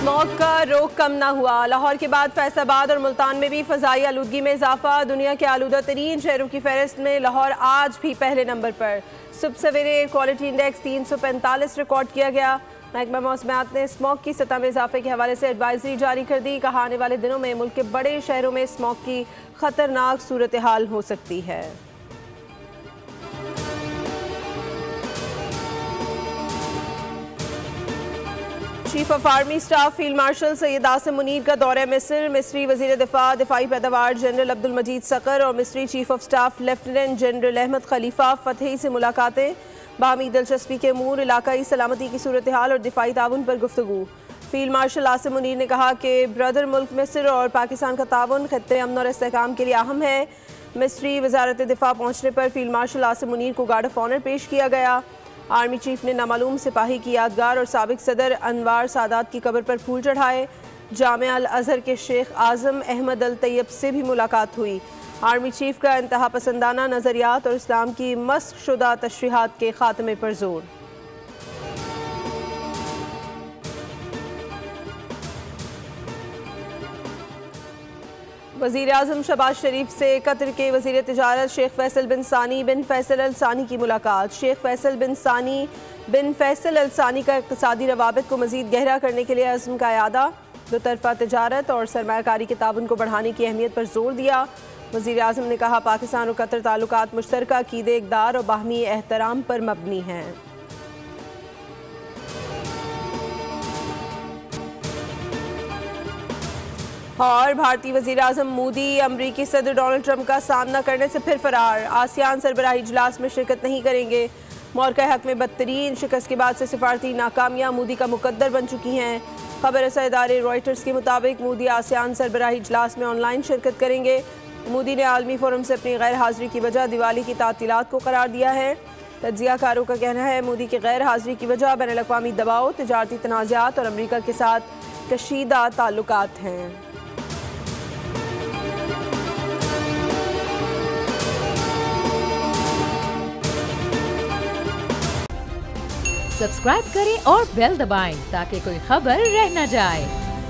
Smog का रोक कम ना हुआ। लाहौर के बाद फैसलाबाद और मुल्तान में भी फ़ज़ाई आलूदगी में इजाफा। दुनिया के आलूदा तरीन शहरों की फहरिस्त में लाहौर आज भी पहले नंबर पर। सुबह सवेरे एयर क्वालिटी इंडेक्स 345 रिकॉर्ड किया गया। महकमा मौसमियात ने स्मॉग की सतह में इजाफे के हवाले से एडवाइजरी जारी कर दी। कहा आने वाले दिनों में मुल्क के बड़े शहरों में स्मॉग की खतरनाक सूरत हाल हो सकती है। Chief of army staff field marshal Syed Asim Munir का दौरा मिस्र। मिस्री वजीर दिफाई पैदावार जनरल अब्दुल मजीद सकर और मिस्री chief of staff lieutenant general Ahmed Khalifa Fathi से मुलाकातें। बाहमी दिलचस्पी के अमूर, इलाकाई सलामती की सूरत हाल और दिफाई ताउन पर गुफ्तगू। फील्ड मार्शल आसिम मुनीर ने कहा कि ब्रदर मुल्क मिस्र और पाकिस्तान का ताउन खित्ते अमन और इस्तेहकाम के लिए अहम है। मिस्री वजारत दिफा पहुँचने पर फील्ड मार्शल आसिम मुनीर को गार्ड ऑफ ऑनर पेश किया गया। आर्मी चीफ ने नामालूम सिपाही की यादगार और साबिक सदर अनवार सादात की कब्र पर फूल चढ़ाए। जामिया अल अजहर के शेख आजम अहमद अल तैयब से भी मुलाकात हुई। आर्मी चीफ का इंतहा पसंदाना नज़रियात और इस्लाम की मस्क शुदा तशरीहात के खात्मे पर जोर। वज़ीर आज़म शहबाज शरीफ से कतर के वज़ीर तिजारत शेख फैसल बिन सानी बिन फैसल अल सानी की मुलाकात। शेख फैसल बिन सानी बिन फैसल अल सानी का इक़्तिसादी रवाबित को मज़ीद गहरा करने के लिए अज़्म का इरादा। दो तरफ़ा तिजारत और सरमायाकारी के ताउन को बढ़ाने की अहमियत पर जोर दिया। वज़ीर आज़म ने कहा पाकिस्तान और कतर ताल्लुकात मुश्तरका अक़ीदे, इक़दार और बाहमी एहतराम पर मबनी हैं। और भारतीय वज़ीर आज़म मोदी अमरीकी सदर डोनाल्ड ट्रंप का सामना करने से फिर फरार। आसियान सरबराही इजलास में शिरकत नहीं करेंगे। मौक़े हक में बदतरीन शिकस्त के बाद से सिफारती नाकामियाँ मोदी का मुकद्दर बन चुकी हैं। खबर रसा इदारे रॉयटर्स के मुताबिक मोदी आसियान सरबराही इजलास में ऑनलाइन शिरकत करेंगे। मोदी ने आलमी फोरम से अपनी गैर हाज़िरी की वजह दिवाली की तातीलात को करार दिया है। तज्ज़ियाकारों का कहना है मोदी की गैर हाज़िरी की वजह बैनुल-अक़वामी दबाव, तिजारती तनाज़ात और अमरीका के साथ कशीदा ताल्लुकात हैं। सब्सक्राइब करें और बेल दबाएं ताकि कोई खबर रह न जाए।